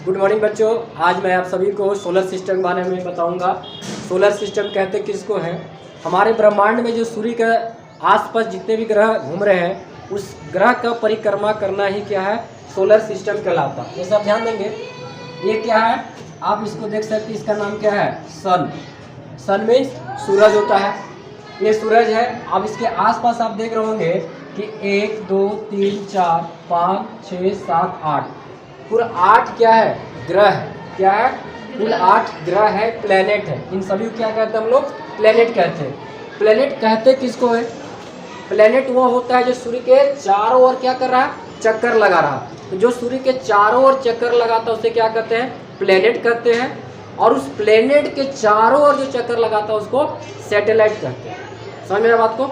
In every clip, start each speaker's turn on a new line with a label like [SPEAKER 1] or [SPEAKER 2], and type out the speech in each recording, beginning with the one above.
[SPEAKER 1] Good morning बच्चों। आज मैं आप सभी को सोलर सिस्टम के बारे में बताऊंगा। सोलर सिस्टम कहते किसको हैं? हमारे ब्रह्मांड में जो सूर्य के आसपास जितने भी ग्रह घूम रहे हैं उस ग्रह का परिक्रमा करना ही क्या है? सोलर सिस्टम कहलाता है। ये सब ध्यान देंगे। ये क्या है? आप इसको देख सकते हैं, इसका नाम क्या है? सन। सन मीन्स सूरज होता है। ये सूरज है। अब इसके आसपास आप देख रहे होंगे कि 1 2 3 4 5 6 7 8 कुल 8 क्या है? ग्रह है। क्या है? कुल 8 ग्रह है, प्लेनेट है। इन सभी को क्या कहते हैं हम लोग? प्लेनेट कहते हैं। प्लेनेट कहते किसको है? प्लेनेट वो होता है जो सूर्य के चारों ओर क्या कर रहा है? चक्कर लगा रहा है। तो जो सूर्य के चारों ओर चक्कर लगाता है उसे क्या कहते हैं? प्लेनेट कहते हैं। और उस प्लेनेट के चारों ओर जो चक्कर लगाता है उसको सैटेलाइट कहते हैं। समझ में बात को?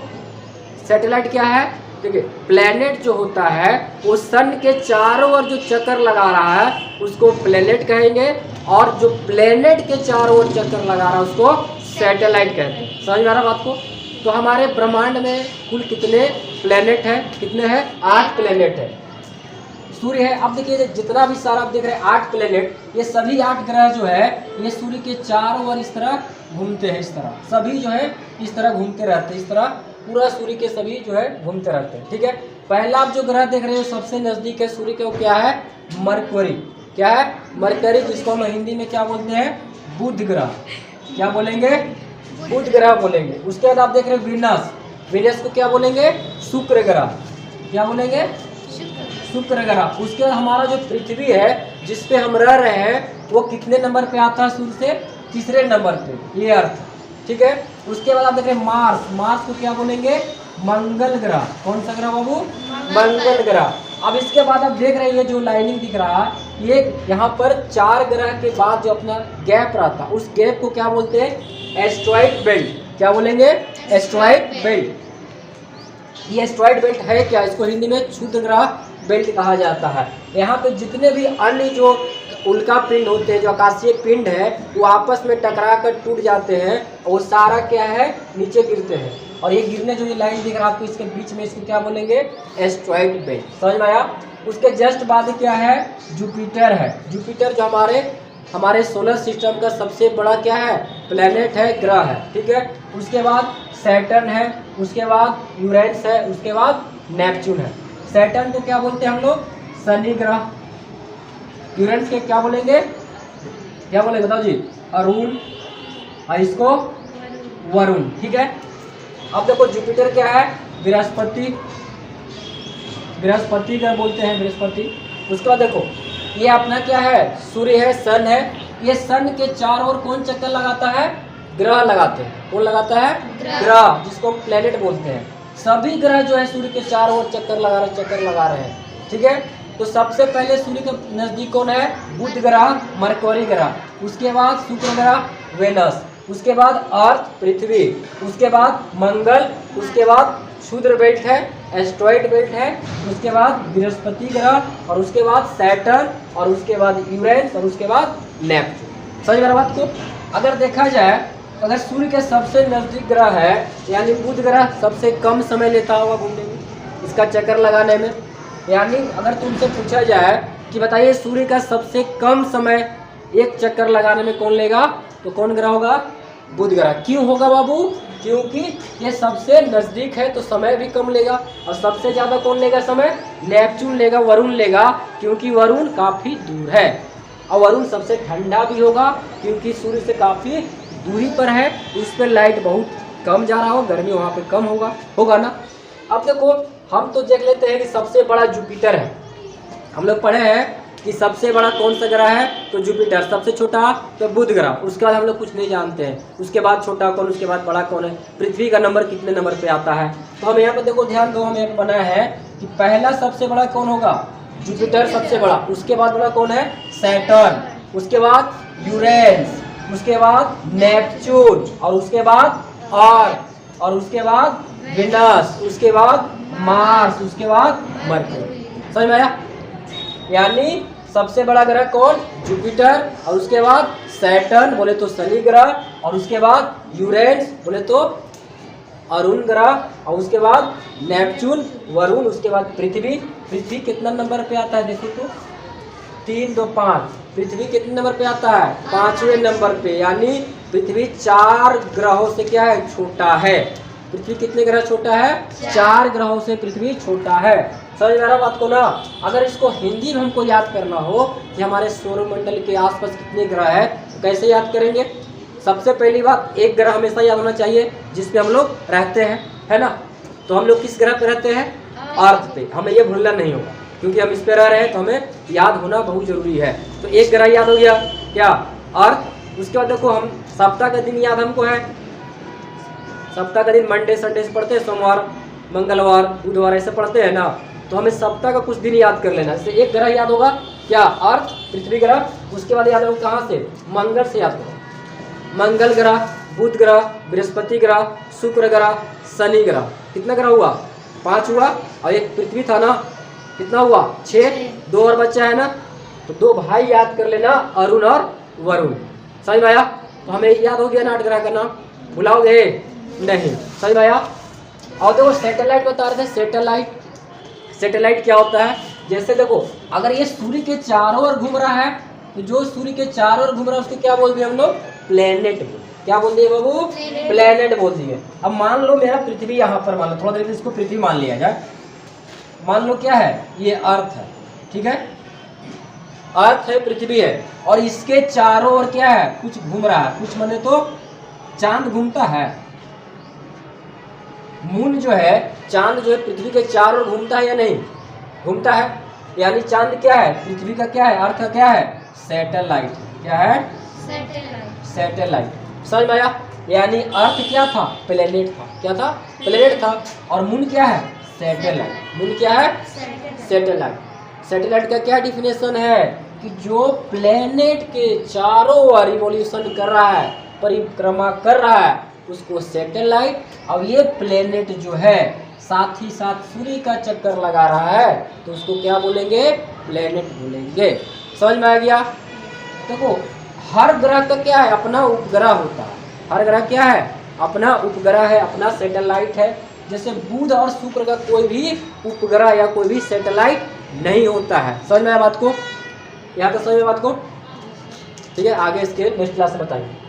[SPEAKER 1] सैटेलाइट क्या है? देखिए, प्लेनेट जो होता है वो सन के चारों ओर जो चक्कर लगा रहा है उसको प्लेनेट कहेंगे, और जो प्लेनेट के चारों ओर चक्कर लगा रहा है उसको सैटेलाइट कहते हैं। समझ में आ रहा बात को? तो हमारे ब्रह्मांड में कुल कितने प्लेनेट हैं? कितने हैं? 8 प्लेनेट है। सूर्य है। अब देखिए, जितना भी सारा आप देख रहे हैं 8 प्लेनेट, ये सभी 8 ग्रह जो है ये सूर्य के चारों ओर इस तरह घूमते हैं। इस तरह सभी जो है इस तरह घूमते रहते हैं। इस तरह पूरा सूर्य के सभी जो है घूमते रहते हैं। ठीक है। पहला आप जो ग्रह देख रहे हो सबसे नजदीक है सूर्य के, वो क्या है? मरकरी। क्या है? मरकरी, जिसको हम हिंदी में क्या बोलते हैं? बुध ग्रह। क्या बोलेंगे? बुध ग्रह बोलेंगे। उसके बाद आप देख रहे हो वीनस। वीनस को क्या बोलेंगे? शुक्र ग्रह। क्या बोलेंगे? शुक्र ग्रह। उसके बाद हमारा जो पृथ्वी है जिसपे हम रह रहे हैं वो कितने नंबर पे आता है सूर्य से? तीसरे नंबर पे, ये अर्थ। ठीक है। उसके बाद आप देख रहे हैं मार्स। मार्स को क्या बोलेंगे? मंगल ग्रह। कौन सा ग्रह बाबू? मंगल ग्रह। अब इसके बाद आप देख रहे हैं ये जो लाइनिंग दिख रहा है, ये यहाँ पर 4 ग्रह के बाद जो अपना गैप रहता है उस गैप को क्या बोलते हैं? Asteroid belt. क्या बोलेंगे? Asteroid belt. ये एस्ट्रॉइड बेल्ट है क्या? इसको हिंदी में क्षुद्र ग्रह बेल्ट कहा जाता है। यहाँ पे जितने भी अन्य जो उल्का पिंड होते हैं, जो आकाशीय पिंड है, वो आपस में टकरा कर टूट जाते हैं और वो सारा क्या है? नीचे गिरते हैं। और ये गिरने जो ये लाइन दिख रहा है आपको, इसके बीच में इसको क्या बोलेंगे? Asteroid belt. समझ में आया? उसके जस्ट बाद क्या है? जुपिटर है। जुपिटर जो हमारे सोलर सिस्टम का सबसे बड़ा क्या है? प्लेनेट है, ग्रह है। ठीक है। उसके बाद सैटर्न है, उसके बाद यूरेनस है, उसके बाद नेपच्यून है। सैटर्न को क्या बोलते हैं हम लोग? शनि ग्रह। यूरेनस के क्या बोलेंगे? क्या बोलेंगे बताओ जी? अरुण। और इसको वरुण। ठीक है। अब देखो जुपिटर क्या है? बृहस्पति। बृहस्पति क्या बोलते हैं? बृहस्पति। उसके बाद देखो ये अपना क्या है? सूर्य है, सन है। ये सन के चारों ओर कौन चक्कर लगाता है? ग्रह लगाते हैं। कौन लगाता है? ग्रह, जिसको प्लेनेट बोलते हैं। सभी ग्रह जो है सूर्य के चारों ओर चक्कर लगा रहे हैं। ठीक है। तो सबसे पहले सूर्य के नजदीक कौन है? बुध ग्रह, मरकरी ग्रह। उसके बाद शुक्र ग्रह, वेनस। उसके बाद अर्थ, पृथ्वी। उसके बाद मंगल। उसके बाद क्षुद्र बेल्ट है, एस्ट्रॉइड बेल्ट है। उसके बाद बृहस्पति ग्रह, और उसके बाद सैटर्न, और उसके बाद यूरेनस, और उसके बाद नेपच्यून। समझ में बात को? अगर देखा जाए, अगर सूर्य के सबसे नजदीक ग्रह है यानी बुध ग्रह सबसे कम समय लेता होगा घूमने में, इसका चक्कर लगाने में। यानी अगर तुमसे पूछा जाए कि बताइए सूर्य का सबसे कम समय एक चक्कर लगाने में कौन लेगा, तो कौन ग्रह होगा? बुध ग्रह। क्यों होगा बाबू? क्योंकि ये सबसे नजदीक है तो समय भी कम लेगा। और सबसे ज्यादा कौन लेगा समय? नेपच्यून लेगा, वरुण लेगा, क्योंकि वरुण काफी दूर है। और वरुण सबसे ठंडा भी होगा क्योंकि सूर्य से काफी दूरी पर है, उस पर लाइट बहुत कम जा रहा हो, गर्मी वहाँ पे कम होगा ना। अब देखो, हम तो देख लेते हैं कि सबसे बड़ा जुपिटर है। हम लोग पढ़े हैं कि सबसे बड़ा कौन सा ग्रह है? तो जुपिटर। सबसे छोटा तो बुध ग्रह। उसके बाद हम लोग कुछ नहीं जानते हैं। उसके बाद छोटा कौन, उसके बाद बड़ा कौन है? पृथ्वी का नंबर कितने नंबर पे आता है? तो हम यहाँ पे देखो, ध्यान दो, हम यहाँ पे बनाया है कि पहला सबसे बड़ा कौन होगा? जुपिटर सबसे बड़ा। उसके बाद बड़ा कौन है? सैटर्न। उसके बाद यूरेनस, उसके बाद नेपच्यून, और उसके बाद अर्थ, और उसके बाद वीनस, उसके बाद मार्स, उसके बाद मरकरी। समझ में आया? यानी सबसे बड़ा ग्रह कौन? जुपिटर। और उसके बाद सैटर्न बोले तो शनि ग्रह, और उसके बाद यूरेनस बोले तो अरुण ग्रह, और उसके बाद नेपच्यून, वरुण, उसके बाद पृथ्वी। पृथ्वी कितना नंबर पे आता है देखो तो? 3 2 5। पृथ्वी कितने नंबर पे आता है? 5वें नंबर पे। यानी पृथ्वी 4 ग्रहों से क्या है? छोटा है। पृथ्वी कितने ग्रह छोटा है? 4 ग्रहों से पृथ्वी छोटा है। समझ में आ रहा बात को ना? अगर इसको हिंदी में हमको याद करना हो कि हमारे सौरमंडल के आसपास कितने ग्रह है, तो कैसे याद करेंगे? सबसे पहली बात, एक ग्रह हमेशा याद होना चाहिए जिस पे हम लोग रहते हैं, है ना? तो हम लोग किस ग्रह पे रहते हैं? अर्थ पे। हमें ये भूलना नहीं होगा, क्योंकि हम इस पे रह रहे हैं तो हमें याद होना बहुत जरूरी है। तो एक ग्रह याद हो गया, क्या? अर्थ। उसके बाद देखो, हम सप्ताह का दिन याद हमको है। सप्ताह का दिन मंडे संडे से पढ़ते हैं, सोमवार मंगलवार बुधवार ऐसे पढ़ते हैं ना। तो हमें सप्ताह का कुछ दिन याद कर लेना। जैसे एक ग्रह याद होगा, क्या? अर्थ, पृथ्वी ग्रह। उसके बाद याद होगा कहाँ से? मंगल से याद करो। मंगल ग्रह, बुध ग्रह, बृहस्पति ग्रह, शुक्र ग्रह, शनि ग्रह। कितना ग्रह हुआ? 5 हुआ। और एक पृथ्वी था ना, कितना हुआ? 6। 2 और बच्चा है ना, तो 2 भाई याद कर लेना, अरुण और वरुण। समझ में आया? तो हमें याद हो गया ना 8 ग्रह का नाम, भुलाओगे नहीं। समझ में आया? और देखो सैटेलाइट बता रहे थे। सैटेलाइट, सैटेलाइट क्या होता है? जैसे देखो, अगर ये सूर्य के चारों ओर घूम रहा है, तो जो सूर्य के चारों ओर घूम रहा है उसको क्या बोल दिए हम लोग? प्लेनेट। क्या बोल दिए बाबू? प्लेनेट बोल दिए। अब मान लो मेरा पृथ्वी यहाँ पर, मान लो थोड़ा देर इसको पृथ्वी मान लिया जाए। मान लो क्या है? ये अर्थ है, ठीक है? अर्थ है, पृथ्वी है, और इसके चारों ओर क्या है? कुछ घूम रहा है। कुछ माने तो चांद घूमता है। मून जो है, चांद जो है पृथ्वी के चारों ओर घूमता है या नहीं? घूमता है। यानी चांद क्या है? पृथ्वी का क्या है? अर्थ का क्या है? सैटेलाइट। क्या है? सैटेलाइट। सैटेलाइट। समझ में आया? यानी अर्थ क्या था? प्लेनेट था। क्या था? प्लेनेट था। और मून क्या है? सैटेलाइट। मून क्या है? सैटेलाइट। सैटेलाइट का क्या डिफिनेशन है? कि जो प्लेनेट के चारों ओर रिवॉल्यूशन कर रहा है, परिक्रमा कर रहा है, उसको सैटेलाइट। अब ये प्लेनेट जो है साथ ही साथ सूर्य का चक्कर लगा रहा है, तो उसको क्या बोलेंगे? प्लेनेट बोलेंगे। समझ में आ गया? देखो, हर ग्रह का क्या है? अपना उपग्रह होता है। हर ग्रह क्या है? अपना उपग्रह है, अपना सैटेलाइट है। जैसे बुध और शुक्र का कोई भी उपग्रह या कोई भी सैटेलाइट नहीं होता है। समझ में आया बात को? यहाँ तक समझ में बात को? ठीक है, आगे इसके नेक्स्ट क्लास में बताएंगे।